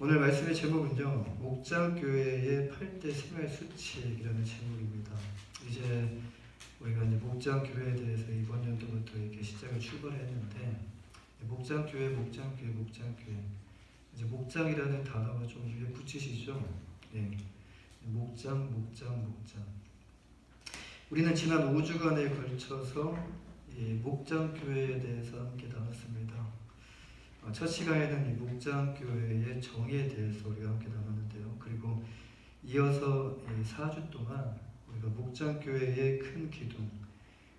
오늘 말씀의 제목은요, 목장교회의 8대 생활 수칙이라는 제목입니다. 이제 우리가 이제 목장교회에 대해서 이번 연도부터 이렇게 시작을 출발했는데, 목장교회. 이제 목장이라는 단어가 좀 입에 붙이시죠? 네. 목장. 우리는 지난 5주간에 걸쳐서 이 목장교회에 대해서 함께 나눴습니다. 첫 시간에는 이 목장교회의 정의에 대해서 우리가 함께 나눴는데요. 그리고 이어서 이 4주 동안 우리가 목장교회의 큰 기둥,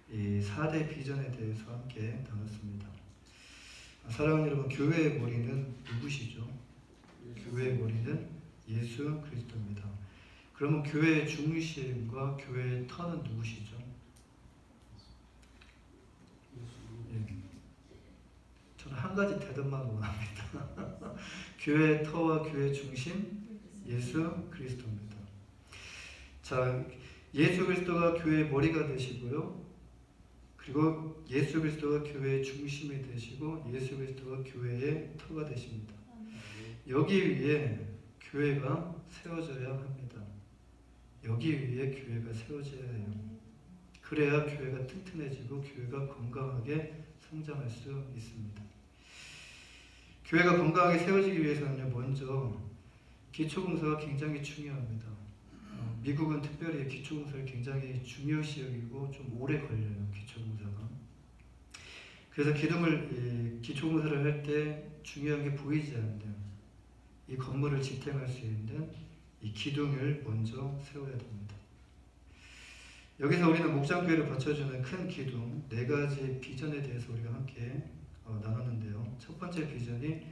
이 4대 비전에 대해서 함께 나눴습니다. 사랑하는 여러분, 교회의 머리는 누구시죠? 교회의 머리는 예수 그리스도입니다. 그러면 교회의 중심과 교회의 터는 누구시죠? 저는 한 가지 대답만 원합니다. 교회의 터와 교회의 중심, 예수 그리스도입니다. 자, 예수 그리스도가 교회의 머리가 되시고요. 그리고 예수 그리스도가 교회의 중심이 되시고 예수 그리스도가 교회의 터가 되십니다. 여기 위에 교회가 세워져야 합니다. 여기 위에 교회가 세워져야 해요. 그래야 교회가 튼튼해지고 교회가 건강하게 성장할 수 있습니다. 교회가 건강하게 세워지기 위해서는요, 먼저 기초공사가 굉장히 중요합니다. 미국은 특별히 기초공사를 굉장히 중요시 여기고 좀 오래 걸려요, 기초공사가. 그래서 기초공사를 할 때 중요한 게 보이지 않는 이 건물을 지탱할 수 있는 이 기둥을 먼저 세워야 됩니다. 여기서 우리는 목장교회를 받쳐주는 큰 기둥 4가지 비전에 대해서 우리가 함께 나눴는데요. 첫 번째 비전이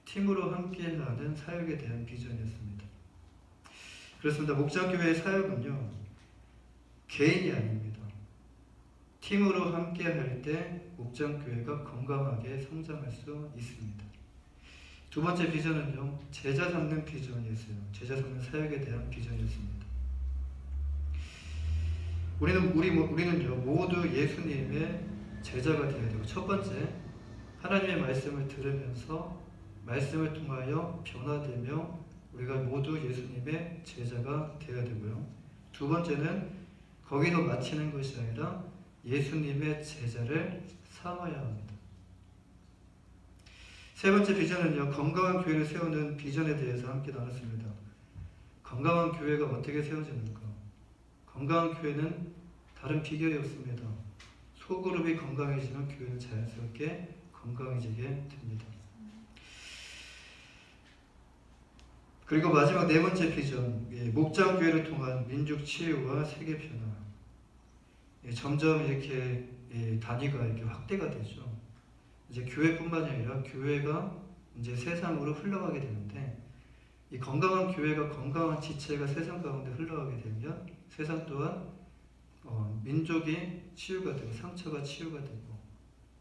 팀으로 함께하는 사역에 대한 비전이었습니다. 그렇습니다. 목장교회의 사역은요, 개인이 아닙니다. 팀으로 함께할 때 목장교회가 건강하게 성장할 수 있습니다. 두 번째 비전은요, 제자 삼는 비전이었어요. 제자 삼는 사역에 대한 비전이었습니다. 우리는요, 모두 예수님의 제자가 되어야 되고, 첫 번째, 하나님의 말씀을 들으면서 말씀을 통하여 변화되며 우리가 모두 예수님의 제자가 되어야 되고요. 두 번째는 거기서 마치는 것이 아니라 예수님의 제자를 삼아야 합니다. 세 번째 비전은요, 건강한 교회를 세우는 비전에 대해서 함께 나눴습니다. 건강한 교회가 어떻게 세워지는가? 건강한 교회는 다른 비결이 없습니다. 소그룹이 건강해지면 교회는 자연스럽게 건강해지게 됩니다. 그리고 마지막 4번째 비전, 목장교회를 통한 민족 치유와 세계 변화. 점점 이렇게 단위가 이렇게 확대가 되죠. 이제 교회뿐만이 아니라 교회가 이제 세상으로 흘러가게 되는데, 이 건강한 교회가 건강한 지체가 세상 가운데 흘러가게 되면 세상 또한 민족이 치유가 되고 상처가 치유가 되고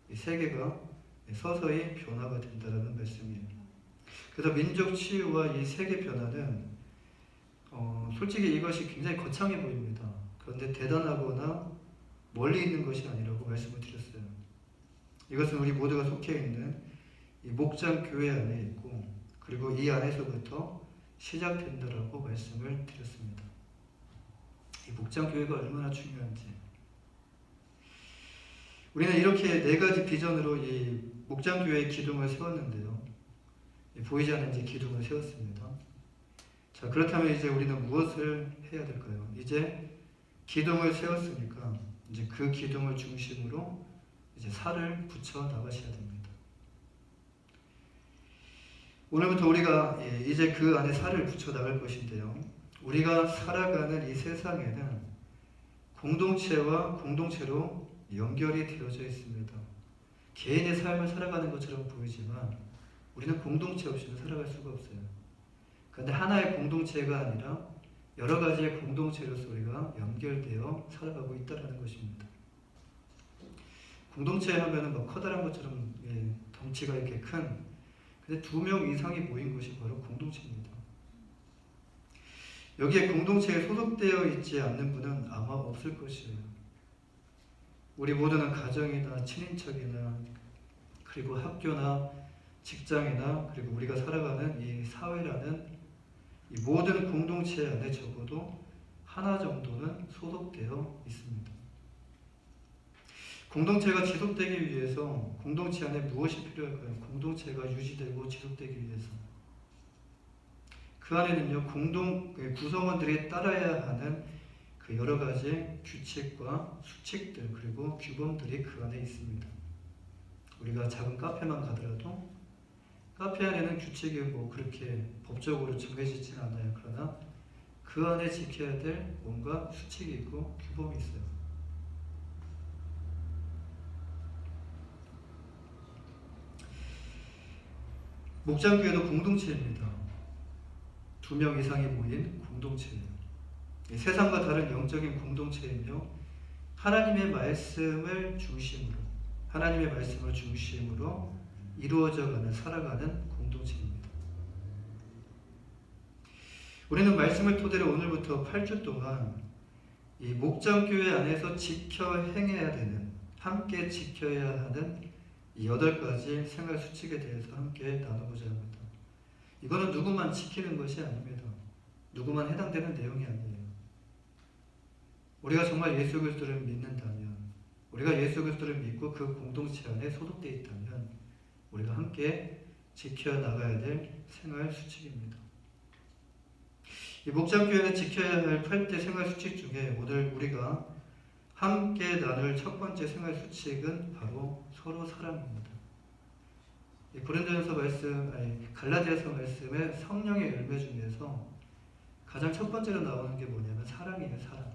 이 세계가 서서히 변화가 된다는 말씀이에요. 그래서 민족 치유와 이 세계 변화는 솔직히 이것이 굉장히 거창해 보입니다. 그런데 대단하거나 멀리 있는 것이 아니라고 말씀을 드렸어요. 이것은 우리 모두가 속해 있는 이 목장 교회 안에 있고, 그리고 이 안에서부터 시작된다라고 말씀을 드렸습니다. 이 목장 교회가 얼마나 중요한지. 우리는 이렇게 4가지 비전으로 이 목장 교회의 기둥을 세웠는데요. 보이지 않는 이제 기둥을 세웠습니다. 자, 그렇다면 이제 우리는 무엇을 해야 될까요? 이제 기둥을 세웠으니까 이제 그 기둥을 중심으로 이제 살을 붙여 나가셔야 됩니다. 오늘부터 우리가 이제 그 안에 살을 붙여 나갈 것인데요. 우리가 살아가는 이 세상에는 공동체와 공동체로 연결이 되어져 있습니다. 개인의 삶을 살아가는 것처럼 보이지만 우리는 공동체 없이는 살아갈 수가 없어요. 그런데 하나의 공동체가 아니라 여러 가지의 공동체로서 우리가 연결되어 살아가고 있다는 것입니다. 공동체 하면은 뭐 커다란 것처럼 덩치가 이렇게 큰, 근데 2명 이상이 모인 것이 바로 공동체입니다. 여기에 공동체에 소속되어 있지 않는 분은 아마 없을 것이에요. 우리 모두는 가정이나 친인척이나 그리고 학교나 직장이나 그리고 우리가 살아가는 이 사회라는 이 모든 공동체 안에 적어도 하나 정도는 소속되어 있습니다. 공동체가 지속되기 위해서 공동체 안에 무엇이 필요할까요? 공동체가 유지되고 지속되기 위해서 그 안에는요, 구성원들이 따라야 하는 그 여러 가지 규칙과 수칙들 그리고 규범들이 그 안에 있습니다. 우리가 작은 카페만 가더라도 카페 안에는 규칙이 뭐 그렇게 법적으로 정해지진 않아요. 그러나 그 안에 지켜야 될 뭔가 수칙이 있고 규범이 있어요. 목장교회도 공동체입니다. 2명 이상이 모인 공동체예요. 세상과 다른 영적인 공동체이며 하나님의 말씀을 중심으로 이루어져가는 살아가는 공동체입니다. 우리는 말씀을 토대로 오늘부터 8주 동안 이 목장교회 안에서 함께 지켜야 하는 이 8가지 생활 수칙에 대해서 함께 나누고자 합니다. 이거는 누구만 지키는 것이 아닙니다. 누구만 해당되는 내용이 아니에요. 우리가 정말 예수 그리스도를 믿는다면, 우리가 예수 그리스도를 믿고 그 공동체 안에 소속되어 있다면 우리가 함께 지켜나가야 될 생활 수칙입니다. 이 목장교회는 지켜야 할 8대 생활 수칙 중에 오늘 우리가 함께 나눌 첫 번째 생활 수칙은 바로 서로 사랑입니다. 갈라디아서 말씀의 성령의 열매 중에서 가장 첫 번째로 나오는 게 뭐냐면 사랑이에요. 사랑.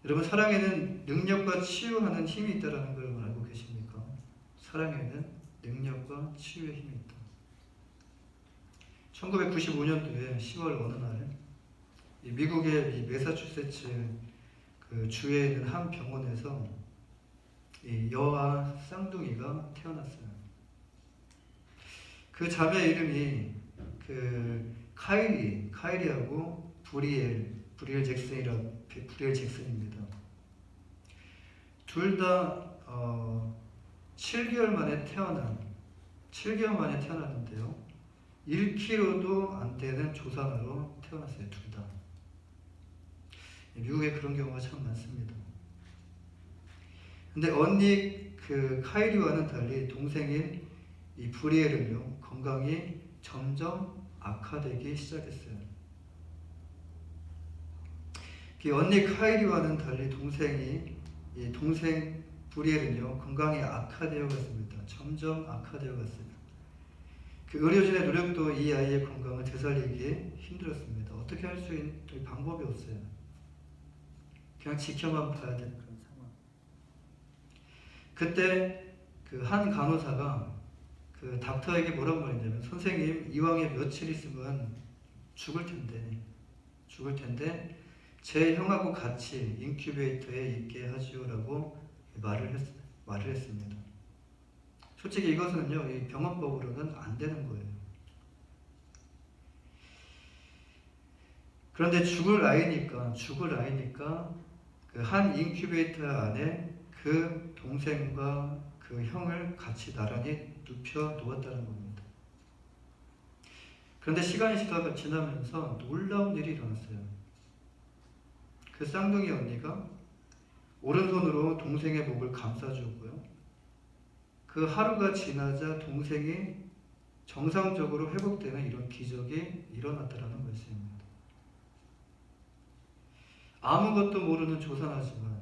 여러분, 사랑에는 능력과 치유하는 힘이 있다는 걸 알고 계십니까? 사랑에는 능력과 치유의 힘이 있다. 1995년도에 10월 어느 날 미국의 매사추세츠 그 주에 있는 한 병원에서 이 여아 쌍둥이가 태어났어요. 그 자매 이름이 그 카이리하고 브리엘 잭슨입니다. 둘 다 7개월 만에 태어났는데요. 1kg도 안 되는 조산으로 태어났어요. 둘 다. 미국에 그런 경우가 참 많습니다. 근데 언니 그 카이리와는 달리 동생인 이 브리엘은요, 건강이 점점 악화되기 시작했어요. 그 언니 카이리와는 달리 동생 브리엘은요, 건강이 악화되어 갔습니다. 점점 악화되어 갔어요. 그 의료진의 노력도 이 아이의 건강을 되살리기 힘들었습니다. 어떻게 할 수 있는 방법이 없어요. 그냥 지켜만 봐야 되는 그런 상황. 그때 그 한 간호사가 그 닥터에게 뭐라고 말했냐면, 선생님, 이왕에 며칠 있으면 죽을 텐데 제 형하고 같이 인큐베이터에 있게 하지요라고 말을 했습니다. 솔직히 이것은요, 이 병원법으로는 안 되는 거예요. 그런데 죽을 아이니까 그 한 인큐베이터 안에 그 동생과 그 형을 같이 나란히 눕혀 놓았다는 겁니다. 그런데 시간이 지나면서 놀라운 일이 일어났어요. 그 쌍둥이 언니가 오른손으로 동생의 목을 감싸주었고요. 그 하루가 지나자 동생이 정상적으로 회복되는 이런 기적이 일어났다는 말씀입니다. 아무것도 모르는 조산하지만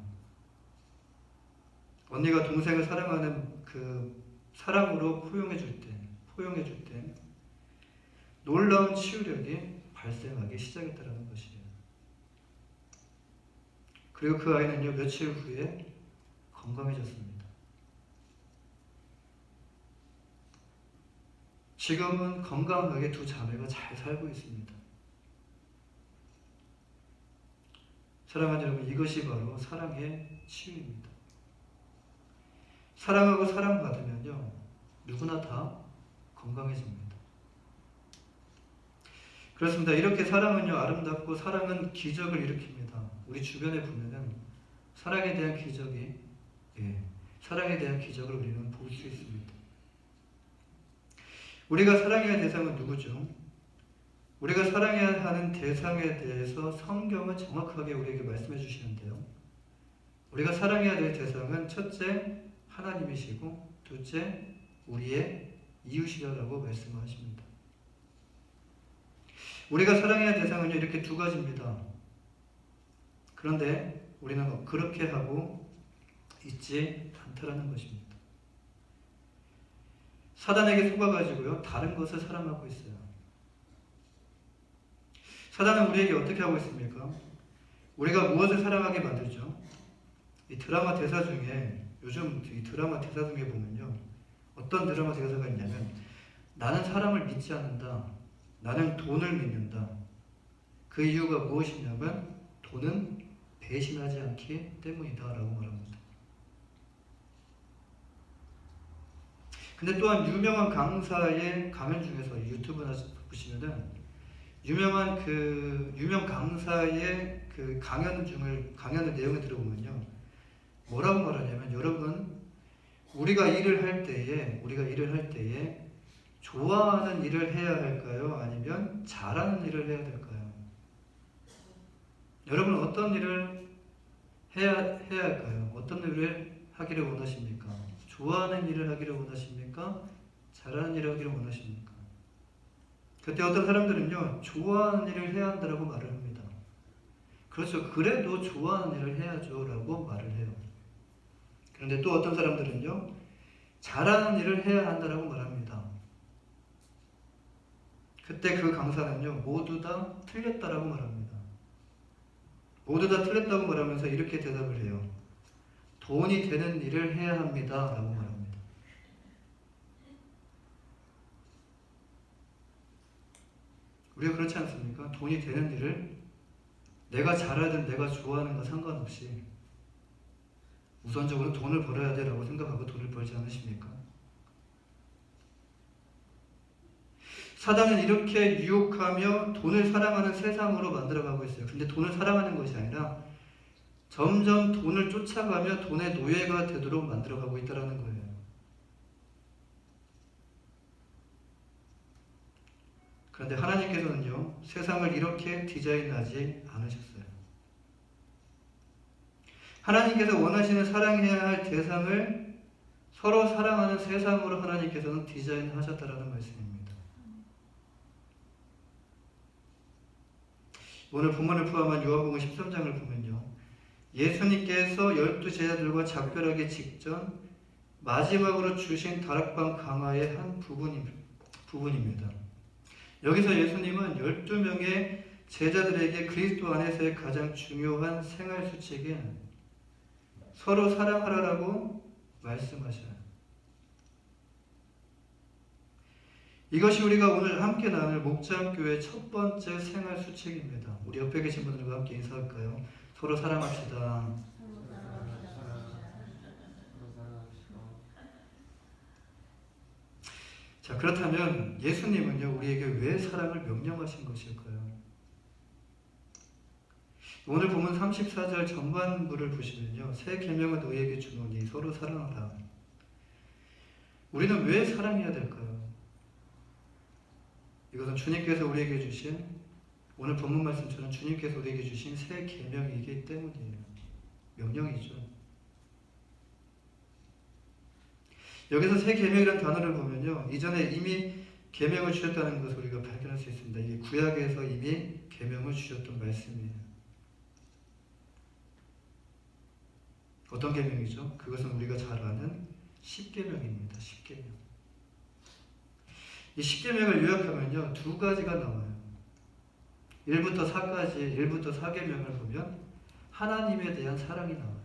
언니가 동생을 사랑하는 그 사랑으로 포용해줄 때 놀라운 치유력이 발생하기 시작했다는 것이에요. 그리고 그 아이는요, 며칠 후에 건강해졌습니다. 지금은 건강하게 두 자매가 잘 살고 있습니다. 사랑하는 여러분, 이것이 바로 사랑의 치유입니다. 사랑하고 사랑받으면요, 누구나 다 건강해집니다. 그렇습니다. 이렇게 사랑은요, 아름답고 사랑은 기적을 일으킵니다. 우리 주변에 보면은 사랑에 대한 기적을 우리는 볼 수 있습니다. 우리가 사랑해야 할 대상은 누구죠? 우리가 사랑해야 하는 대상에 대해서 성경은 정확하게 우리에게 말씀해 주시는데요. 우리가 사랑해야 될 대상은 첫째, 하나님이시고 둘째, 우리의 이웃이라고 말씀하십니다. 우리가 사랑해야 할 대상은 이렇게 두 가지입니다. 그런데 우리는 그렇게 하고 있지 않다라는 것입니다. 사단에게 속아가지고요, 다른 것을 사랑하고 있어요. 사단은 우리에게 어떻게 하고 있습니까? 우리가 무엇을 사랑하게 만들죠? 이 드라마 대사 중에, 요즘 이 드라마 대사 중에 보면요, 어떤 드라마 대사가 있냐면, 나는 사람을 믿지 않는다. 나는 돈을 믿는다. 그 이유가 무엇이냐면 돈은 배신하지 않기 때문이다 라고 말합니다. 근데 또한 유명한 강사의 강연 중에서 유튜브나 보시면은 유명 강사의 그 강연의 내용을 들어보면요, 뭐라고 말하냐면, 여러분, 우리가 일을 할 때에 좋아하는 일을 해야 할까요? 아니면 잘하는 일을 해야 될까요? 여러분, 어떤 일을 해야 할까요? 어떤 일을 하기를 원하십니까? 좋아하는 일을 하기를 원하십니까? 잘하는 일을 하기를 원하십니까? 그때 어떤 사람들은요, 좋아하는 일을 해야 한다고 말을 합니다. 그렇죠. 그래도 좋아하는 일을 해야죠 라고 말을 해요. 그런데 또 어떤 사람들은요, 잘하는 일을 해야 한다고 말합니다. 그때 그 강사는요, 모두 다 틀렸다라고 말합니다. 모두 다 틀렸다고 말하면서 이렇게 대답을 해요. 돈이 되는 일을 해야 합니다 라고 말합니다. 우리가 그렇지 않습니까? 돈이 되는 일을 내가 잘하든 내가 좋아하는 거 상관없이 우선적으로 돈을 벌어야 돼라고 생각하고 돈을 벌지 않으십니까? 사단은 이렇게 유혹하며 돈을 사랑하는 세상으로 만들어가고 있어요. 근데 돈을 사랑하는 것이 아니라 점점 돈을 쫓아가며 돈의 노예가 되도록 만들어가고 있다는 거예요. 그런데 하나님께서는요, 세상을 이렇게 디자인하지 않으셨어요. 하나님께서 원하시는 사랑해야 할 대상을 서로 사랑하는 세상으로 하나님께서는 디자인하셨다라는 말씀입니다. 오늘 본문을 포함한 요한복음 13장을 보면요, 예수님께서 12제자들과 작별하기 직전 마지막으로 주신 다락방 강화의 한 부분입니다. 여기서 예수님은 12명의 제자들에게 그리스도 안에서의 가장 중요한 생활 수칙인 서로 사랑하라고 말씀하셔요. 이것이 우리가 오늘 함께 나눌 목장교회의 첫 번째 생활 수칙입니다. 우리 옆에 계신 분들과 함께 인사할까요? 서로 사랑합시다. 자, 그렇다면 예수님은요, 우리에게 왜 사랑을 명령하신 것일까요? 오늘 보면 34절 전반부를 보시면요, 새 계명을 너희에게 주노니 서로 사랑하라. 우리는 왜 사랑해야 될까요? 이것은 주님께서 우리에게 주신, 오늘 본문 말씀처럼 주님께서 우리에게 주신 새 계명이기 때문이에요. 명령이죠. 여기서 새 계명이라는 단어를 보면요, 이전에 이미 계명을 주셨다는 것을 우리가 발견할 수 있습니다. 이게 구약에서 이미 계명을 주셨던 말씀이에요. 어떤 계명이죠? 그것은 우리가 잘 아는 십계명입니다. 십계명. 이 십계명을 요약하면요, 두 가지가 나와요. 1부터 4까지, 1부터 4계명을 보면 하나님에 대한 사랑이 나와요.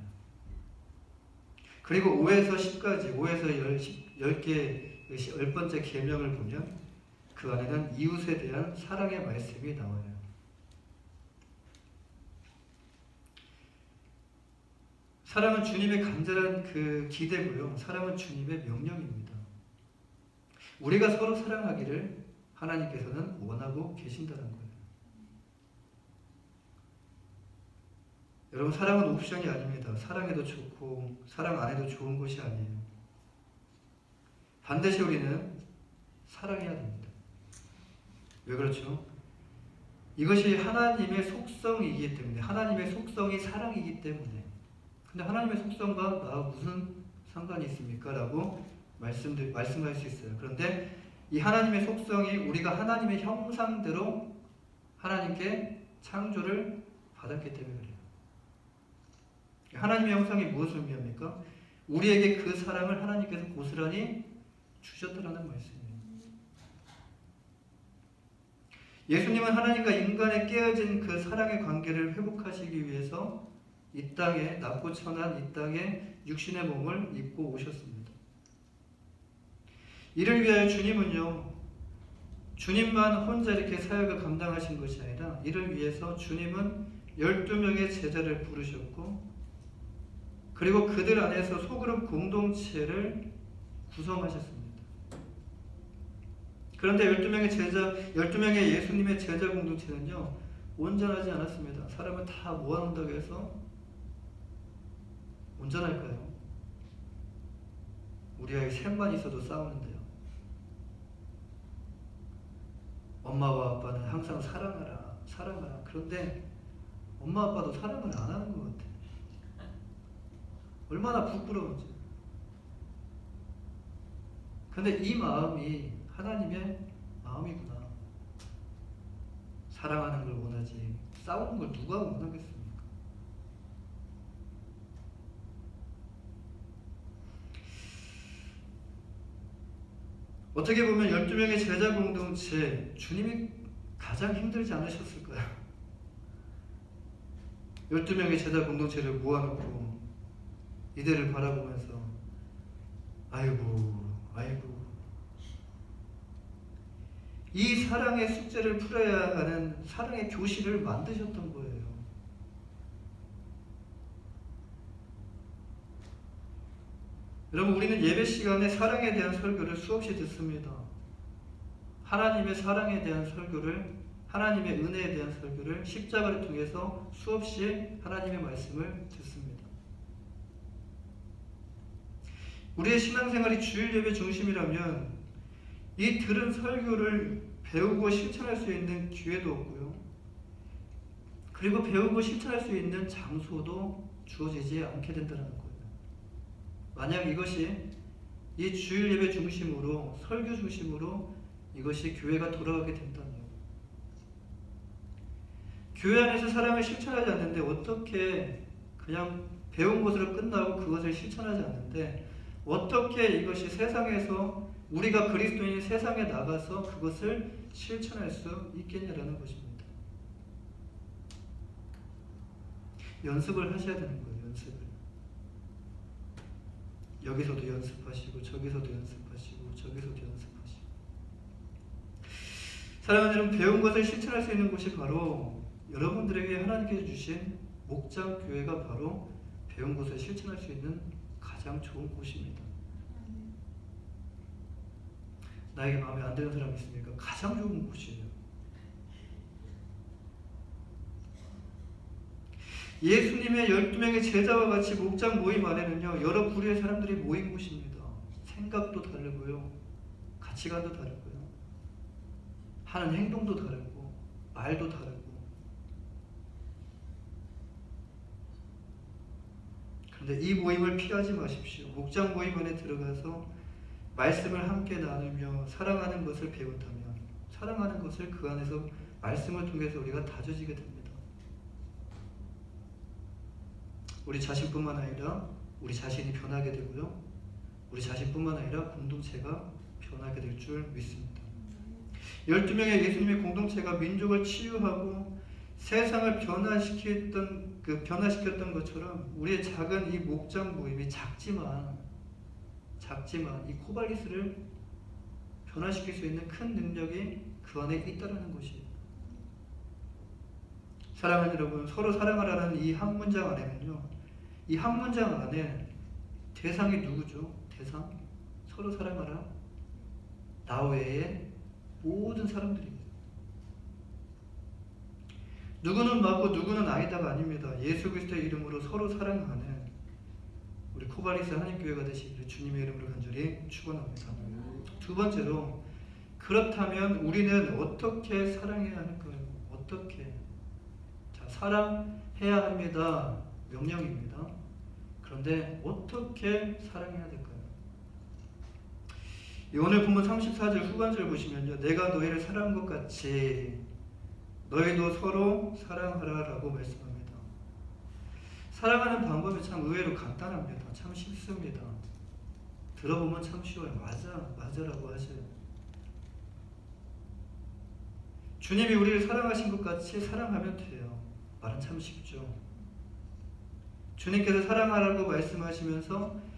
그리고 5에서 10까지, 5에서 10개, 10번째 계명을 보면 그 안에는 이웃에 대한 사랑의 말씀이 나와요. 사랑은 주님의 간절한 그 기대고요. 사랑은 주님의 명령입니다. 우리가 서로 사랑하기를 하나님께서는 원하고 계신다는 거예요. 여러분, 사랑은 옵션이 아닙니다. 사랑해도 좋고 사랑 안 해도 좋은 것이 아니에요. 반드시 우리는 사랑해야 됩니다. 왜 그렇죠? 이것이 하나님의 속성이기 때문에, 하나님의 속성이 사랑이기 때문에. 근데 하나님의 속성과 나 무슨 상관이 있습니까? 라고 말씀할 수 있어요. 그런데 이 하나님의 속성이 우리가 하나님의 형상대로 하나님께 창조를 받았기 때문에 그래요. 하나님의 형상이 무엇을 의미합니까? 우리에게 그 사랑을 하나님께서 고스란히 주셨다는 말씀이에요. 예수님은 하나님과 인간의 깨어진 그 사랑의 관계를 회복하시기 위해서 이 땅에, 낮고 천한 이 땅에 육신의 몸을 입고 오셨습니다. 이를 위하여 주님은요, 주님만 혼자 이렇게 사역을 감당하신 것이 아니라 이를 위해서 주님은 12명의 제자를 부르셨고, 그리고 그들 안에서 소그룹 공동체를 구성하셨습니다. 그런데 12명의 예수님의 제자 공동체는요, 온전하지 않았습니다. 사람을 다 모아놓는다고 해서 온전할까요? 우리 아이 셋만 있어도 싸우는데요. 엄마와 아빠는 항상 사랑하라, 사랑하라. 그런데 엄마 아빠도 사랑을 안 하는 것 같아요. 얼마나 부끄러운지. 그런데 이 마음이 하나님의 마음이구나. 사랑하는 걸 원하지 싸우는 걸 누가 원하겠습니까? 어떻게 보면 12명의 제자 공동체, 주님이 가장 힘들지 않으셨을까요? 12명의 제자 공동체를 모아놓고 이들을 바라보면서 아이고 이 사랑의 숙제를 풀어야 하는 사랑의 교실을 만드셨던 거예요. 여러분, 우리는 예배 시간에 사랑에 대한 설교를 수없이 듣습니다. 하나님의 사랑에 대한 설교를, 하나님의 은혜에 대한 설교를 십자가를 통해서 수없이 하나님의 말씀을 듣습니다. 우리의 신앙생활이 주일 예배 중심이라면 이 들은 설교를 배우고 실천할 수 있는 기회도 없고요. 그리고 배우고 실천할 수 있는 장소도 주어지지 않게 된다는 거예요. 만약 이것이 이 주일 예배 중심으로, 설교 중심으로 이것이 교회가 돌아가게 된다면, 교회 안에서 사랑을 실천하지 않는데 어떻게 그냥 배운 것으로 끝나고 그것을 실천하지 않는데 어떻게 이것이 세상에서 우리가 그리스도인이 세상에 나가서 그것을 실천할 수 있겠냐라는 것입니다. 연습을 하셔야 되는 거예요. 연습을. 여기서도 연습하시고 저기서도 연습하시고 저기서도 연습하시고. 사랑하는 여러분, 배운 것을 실천할 수 있는 곳이 바로 여러분들에게 하나님께서 주신 목장 교회가 바로 배운 것을 실천할 수 있는 가장 좋은 곳입니다. 나에게 마음에 안 드는 사람이 있습니까? 가장 좋은 곳이에요. 예수님의 12명의 제자와 같이 목장 모임 안에는요, 여러 부류의 사람들이 모인 곳입니다. 생각도 다르고요, 가치관도 다르고요, 하는 행동도 다르고, 말도 다르고. 그런데 이 모임을 피하지 마십시오. 목장 모임 안에 들어가서 말씀을 함께 나누며 사랑하는 것을 배운다면, 사랑하는 것을 그 안에서 말씀을 통해서 우리가 다져지게 됩니다. 우리 자신뿐만 아니라 우리 자신이 변하게 되고요, 우리 자신뿐만 아니라 공동체가 변하게 될 줄 믿습니다. 12명의 예수님의 공동체가 민족을 치유하고 세상을 변화시켰던 것처럼 우리의 작은 이 목장 모임이 작지만 이 코발리스를 변화시킬 수 있는 큰 능력이 그 안에 있다는 것이에요. 사랑하는 여러분, 서로 사랑하라는 이 한 문장 안에는요, 이 한 문장 안에 대상이 누구죠? 대상? 서로 사랑하라. 나 외에 모든 사람들입니다. 누구는 맞고 누구는 아니다가 아닙니다. 예수 그리스도의 이름으로 서로 사랑하는 우리 코발리스 한인교회가 되시기를 주님의 이름으로 간절히 축원합니다. 두 번째로 그렇다면 우리는 어떻게 사랑해야 할까요? 어떻게? 자, 사랑해야 합니다. 명령입니다. 그런데 어떻게 사랑해야 될까요? 오늘 본문 34절 후반절 보시면요. 내가 너희를 사랑한 것 같이 너희도 서로 사랑하라라고 말씀합니다. 사랑하는 방법이 참 의외로 간단합니다. 참 쉽습니다. 들어보면 참 쉬워요. 맞아라고 하셔요. 주님이 우리를 사랑하신 것 같이 사랑하면 돼요. 말은 참 쉽죠. 주님께서 사랑하라고 말씀하시면서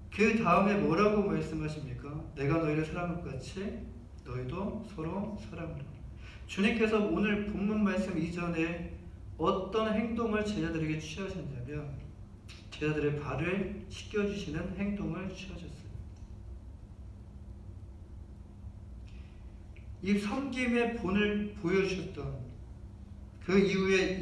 그 다음에 뭐라고 말씀하십니까? 내가 너희를 사랑한 것 같이 너희도 서로 사랑하라. 주님께서 오늘 본문 말씀 이전에 어떤 행동을 제자들에게 취하셨냐면 제자들의 발을 씻겨주시는 행동을 취하셨어요. 이 섬김의 본을 보여주셨던 그 이후에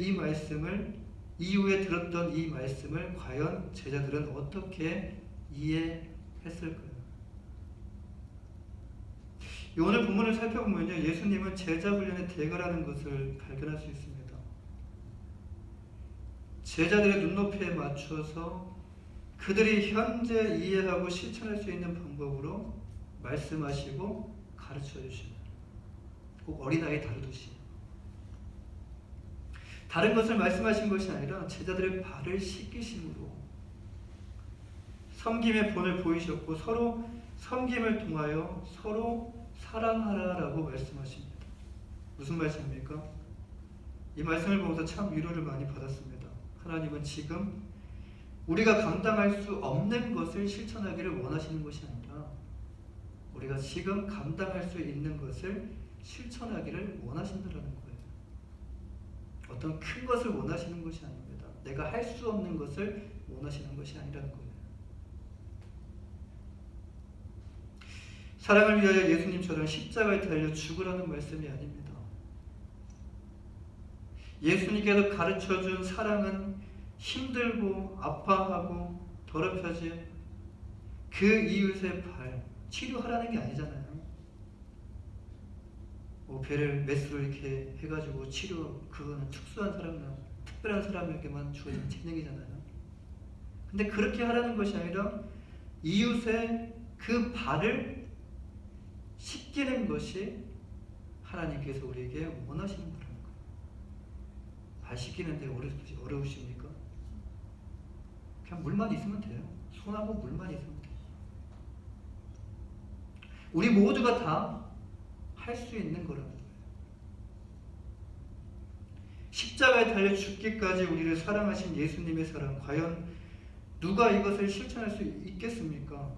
들었던 이 말씀을 과연 제자들은 어떻게 이해했을까요? 오늘 본문을 살펴보면요, 예수님은 제자 훈련의 대가라는 것을 발견할 수 있습니다. 제자들의 눈높이에 맞춰서 그들이 현재 이해하고 실천할 수 있는 방법으로 말씀하시고 가르쳐 주십니다. 꼭 어린아이 다루듯이. 다른 것을 말씀하신 것이 아니라 제자들의 발을 씻기심으로 섬김의 본을 보이셨고 서로 섬김을 통하여 서로 사랑하라라고 말씀하십니다. 무슨 말씀입니까? 이 말씀을 보면서 참 위로를 많이 받았습니다. 하나님은 지금 우리가 감당할 수 없는 것을 실천하기를 원하시는 것이 아니라 우리가 지금 감당할 수 있는 것을 실천하기를 원하신다는 거예요. 어떤 큰 것을 원하시는 것이 아닙니다. 내가 할 수 없는 것을 원하시는 것이 아니라는 거예요. 사랑을 위하여 예수님처럼 십자가에 달려 죽으라는 말씀이 아닙니다. 예수님께서 가르쳐준 사랑은 힘들고 아파하고 더럽혀진 그 이웃의 발 치료하라는 게 아니잖아요. 배를 메스로 이렇게 해가지고 치료, 그거는 특별한 사람에게만 주어진 재능이잖아요. 근데 그렇게 하라는 것이 아니라 이웃의 그 발을 씻기는 것이 하나님께서 우리에게 원하시는 거라는 거예요. 발 씻기는데 어려우십니까? 그냥 물만 있으면 돼요. 손하고 물만 있으면 돼요. 우리 모두가 다 할 수 있는 거라는 거예요. 십자가에 달려 죽기까지 우리를 사랑하신 예수님의 사랑, 과연 누가 이것을 실천할 수 있겠습니까?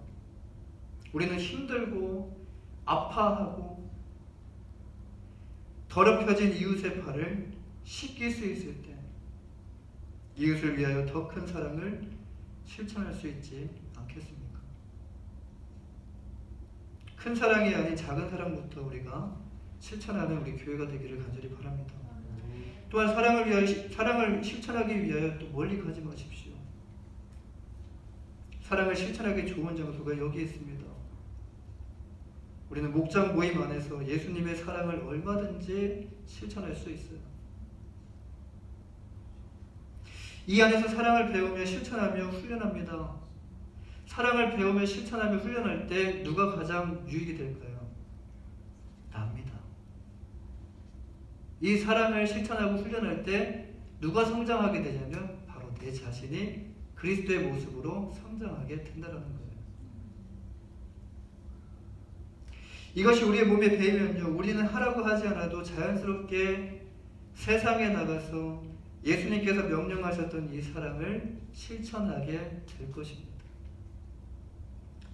우리는 힘들고 아파하고 더럽혀진 이웃의 발을 씻길 수 있을 때 이웃을 위하여 더 큰 사랑을 실천할 수 있지 않겠습니까? 큰 사랑이 아닌 작은 사랑부터 우리가 실천하는 우리 교회가 되기를 간절히 바랍니다. 또한 사랑을 실천하기 위하여 또 멀리 가지 마십시오. 사랑을 실천하기 좋은 장소가 여기 있습니다. 우리는 목장 모임 안에서 예수님의 사랑을 얼마든지 실천할 수 있어요. 이 안에서 사랑을 배우며 실천하며 훈련합니다. 사랑을 배우며 실천하며 훈련할 때 누가 가장 유익이 될까요? 나입니다. 이 사랑을 실천하고 훈련할 때 누가 성장하게 되냐면 바로 내 자신이 그리스도의 모습으로 성장하게 된다는 거예요. 이것이 우리의 몸에 배이면요, 우리는 하라고 하지 않아도 자연스럽게 세상에 나가서 예수님께서 명령하셨던 이 사랑을 실천하게 될 것입니다.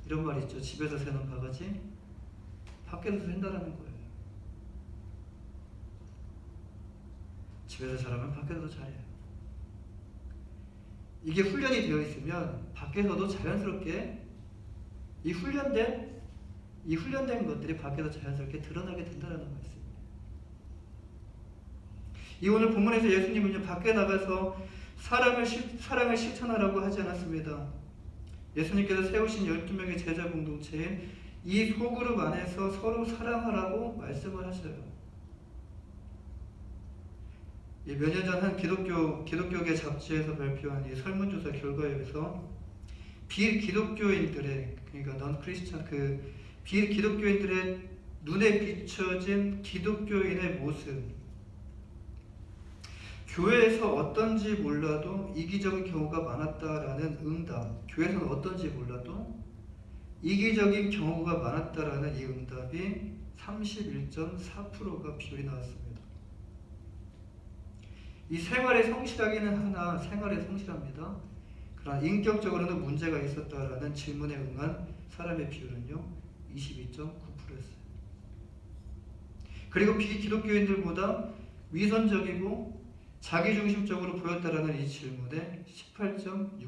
이런 말 있죠. 집에서 새는 바가지 밖에서 샌다라는 거예요. 집에서 잘하면 밖에서도 잘해요. 이게 훈련이 되어 있으면 밖에서도 자연스럽게 이 훈련된 것들이 밖에서 자연스럽게 드러나게 된다는 말씀입니다. 이 오늘 본문에서 예수님은요, 밖에 나가서 사랑을 실천하라고 하지 않았습니다. 예수님께서 세우신 12명의 제자 공동체인 이 소그룹 안에서 서로 사랑하라고 말씀을 하셔요. 몇 년 전 한 기독교계 잡지에서 발표한 이 설문조사 결과에 의해서 비기독교인들의, 그러니까 넌 크리스천, 비기독교인들의 눈에 비춰진 기독교인의 모습, 교회에서 어떤지 몰라도 이기적인 경우가 많았다라는 응답, 교회에서는 어떤지 몰라도 이기적인 경우가 많았다라는 이 응답이 31.4%가 비율이 나왔습니다. 이 생활에 성실하기는 하나 생활에 성실합니다. 그러나 인격적으로는 문제가 있었다라는 질문에 응한 사람의 비율은요 22.9%였어요. 그리고 비기독교인들보다 위선적이고 자기중심적으로 보였다라는 이 질문에 18.6%.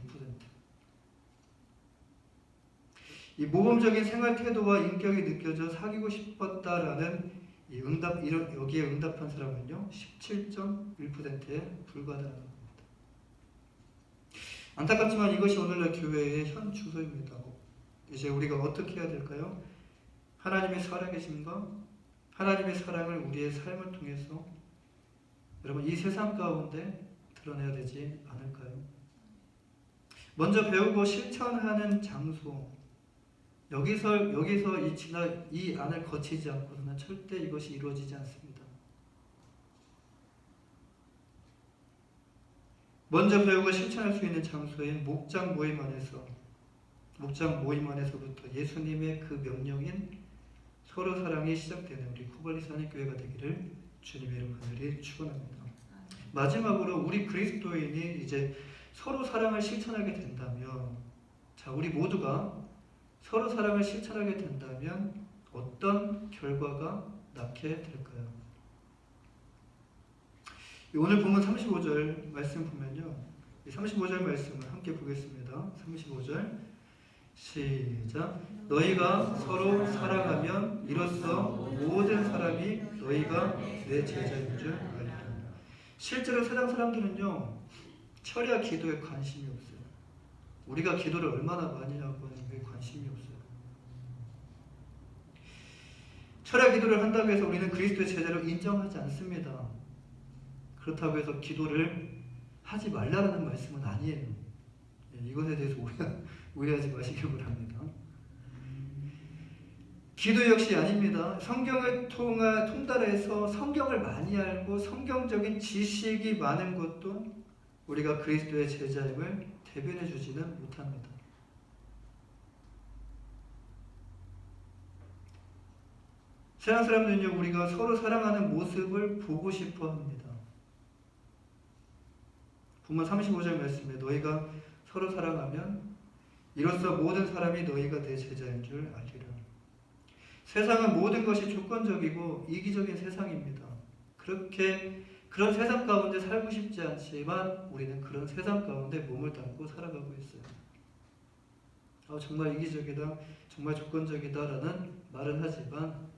이 모범적인 생활 태도와 인격이 느껴져 사귀고 싶었다라는 이 여기에 응답한 사람은요 17.1%에 불과하다는 겁니다. 안타깝지만 이것이 오늘날 교회의 현 주소입니다. 이제 우리가 어떻게 해야 될까요? 하나님의 살아계심과 하나님의 사랑을 우리의 삶을 통해서 여러분 이 세상 가운데 드러내야 되지 않을까요? 먼저 배우고 실천하는 장소, 여기서 이 안을 거치지 않고서는 절대 이것이 이루어지지 않습니다. 먼저 배우고 실천할 수 있는 장소인 목장 모임 안에서부터 예수님의 그 명령인 서로 사랑이 시작되는 우리 코발리스 한인교회가 되기를 주님의 이름 간절히 축원합니다. 마지막으로 우리 그리스도인이 이제 서로 사랑을 실천하게 된다면, 자 우리 모두가 서로 사랑을 실천하게 된다면 어떤 결과가 낳게 될까요? 오늘 본문 35절 말씀 보면요, 이 35절 말씀을 함께 보겠습니다. 35절 시작. 너희가 서로 사랑하면 이로써 모든 사람이 너희가 내 제자인 줄 알리라. 실제로 세상 사람들은요 철야 기도에 관심이 없어요. 우리가 기도를 얼마나 많이 하고 하는 관심이 없어요. 철야 기도를 한다고 해서 우리는 그리스도의 제자로 인정하지 않습니다. 그렇다고 해서 기도를 하지 말라는 말씀은 아니에요. 이것에 대해서 오해하지 마시길 바랍니다. 기도 역시 아닙니다. 성경을 통달해서 성경을 많이 알고 성경적인 지식이 많은 것도 우리가 그리스도의 제자임을 대변해 주지는 못합니다. 세상 사람들은요 우리가 서로 사랑하는 모습을 보고 싶어 합니다. 본문 35절 말씀에 너희가 서로 사랑하면 이로써 모든 사람이 너희가 내 제자인 줄 알리라. 세상은 모든 것이 조건적이고 이기적인 세상입니다. 그런 세상 가운데 살고 싶지 않지만 우리는 그런 세상 가운데 몸을 담고 살아가고 있어요. 정말 이기적이다, 정말 조건적이다라는 말은 하지만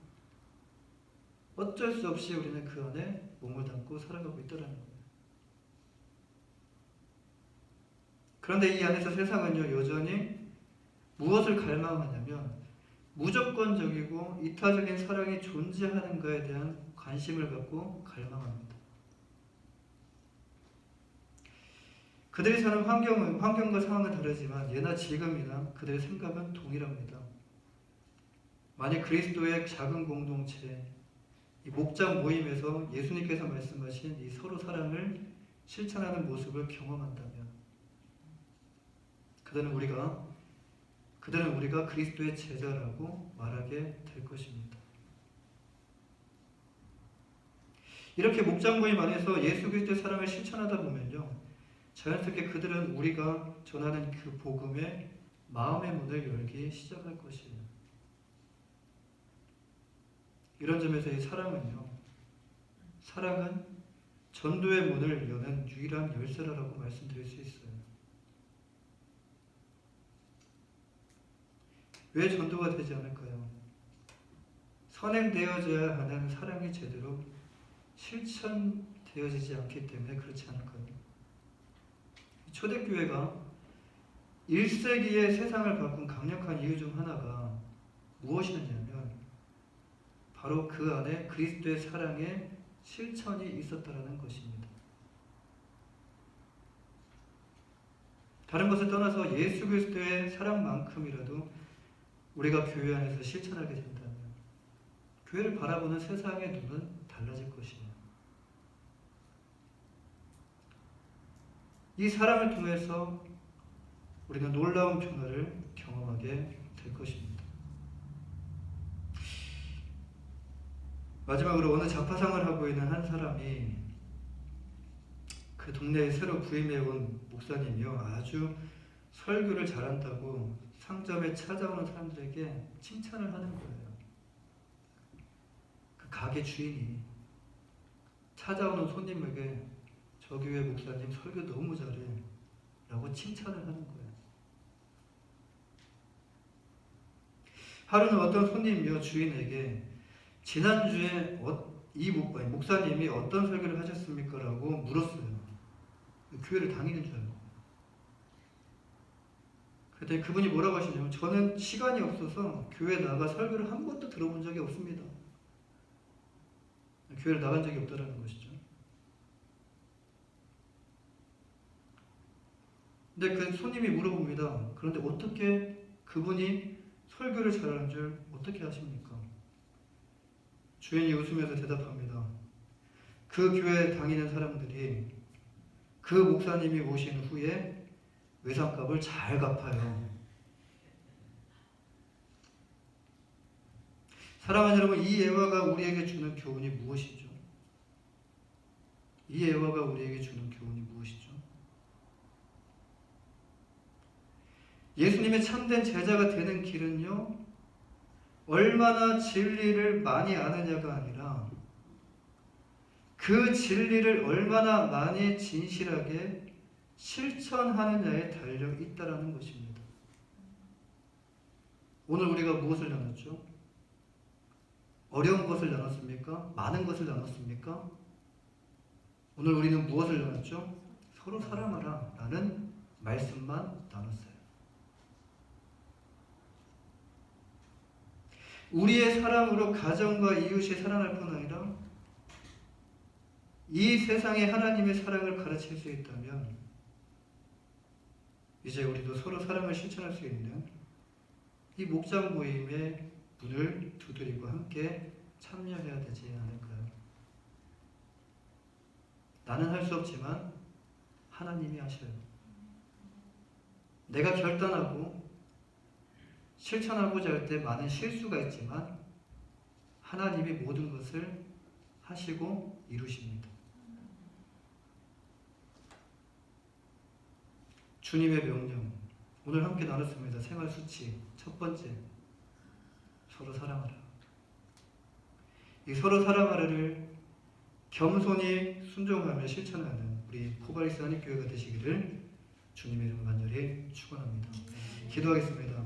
어쩔 수 없이 우리는 그 안에 몸을 담고 살아가고 있다는 거예요. 그런데 이 안에서 세상은요 여전히 무엇을 갈망하냐면 무조건적이고 이타적인 사랑이 존재하는가에 대한 관심을 갖고 갈망합니다. 그들이 사는 환경과 상황은 다르지만 예나 지금이나 그들의 생각은 동일합니다. 만약 그리스도의 작은 공동체, 이 목장 모임에서 예수님께서 말씀하신 이 서로 사랑을 실천하는 모습을 경험한다면 그들은 우리가 그리스도의 제자라고 말하게 될 것입니다. 이렇게 목장 모임 안에서 예수 그리스도의 사랑을 실천하다 보면요 자연스럽게 그들은 우리가 전하는 그 복음에 마음의 문을 열기 시작할 것이에요. 이런 점에서 이 사랑은 전도의 문을 여는 유일한 열쇠라고 말씀드릴 수 있어요. 왜 전도가 되지 않을까요? 선행되어져야 하는 사랑이 제대로 실천되어지지 않기 때문에 그렇지 않을까요? 초대교회가 1세기의 세상을 바꾼 강력한 이유 중 하나가 무엇이었냐면 바로 그 안에 그리스도의 사랑의 실천이 있었다라는 것입니다. 다른 것을 떠나서 예수 그리스도의 사랑만큼이라도 우리가 교회 안에서 실천하게 된다면 교회를 바라보는 세상의 눈은 달라질 것이에요. 이 사랑을 통해서 우리는 놀라운 변화를 경험하게 될 것입니다. 마지막으로 어느 자파상을 하고 있는 한 사람이 그 동네에 새로 부임해 온 목사님이요, 아주 설교를 잘한다고 상점에 찾아오는 사람들에게 칭찬을 하는 거예요. 그 가게 주인이 찾아오는 손님에게 저 교회 목사님 설교 너무 잘해 라고 칭찬을 하는 거예요. 하루는 어떤 손님이요, 주인에게 지난주에 이 목사님이 어떤 설교를 하셨습니까? 라고 물었어요. 교회를 다니는 줄 알고. 그때 그분이 뭐라고 하시냐면 저는 시간이 없어서 교회 나가 설교를 한 번도 들어본 적이 없습니다. 교회를 나간 적이 없다라는 것이죠. 근데 그 손님이 물어봅니다. 그런데 어떻게 그분이 설교를 잘하는 줄 어떻게 아십니까? 주인이 웃으면서 대답합니다. 그 교회에 다니는 사람들이 그 목사님이 오신 후에 외상값을 잘 갚아요. 사랑하는 여러분, 이 예화가 우리에게 주는 교훈이 무엇이죠? 이 예화가 우리에게 주는 교훈이 무엇이죠? 예수님의 참된 제자가 되는 길은요, 얼마나 진리를 많이 아느냐가 아니라 그 진리를 얼마나 많이 진실하게 실천하느냐에 달려 있다라는 것입니다. 오늘 우리가 무엇을 나눴죠? 어려운 것을 나눴습니까? 많은 것을 나눴습니까? 오늘 우리는 무엇을 나눴죠? 서로 사랑하라 라는 말씀만 나눴어요. 우리의 사랑으로 가정과 이웃이 살아날 뿐 아니라 이 세상에 하나님의 사랑을 가르칠 수 있다면 이제 우리도 서로 사랑을 실천할 수 있는 이 목장 모임의 문을 두드리고 함께 참여해야 되지 않을까요? 나는 할 수 없지만 하나님이 하셔요. 내가 결단하고 실천하고자 할 때 많은 실수가 있지만 하나님이 모든 것을 하시고 이루십니다. 주님의 명령, 오늘 함께 나눴습니다. 생활 수치 첫 번째, 서로 사랑하라. 이 서로 사랑하라를 겸손히 순종하며 실천하는 우리 포바리스 한인교회가 되시기를 주님의 이름으로 간절히 축원합니다. 기도하겠습니다.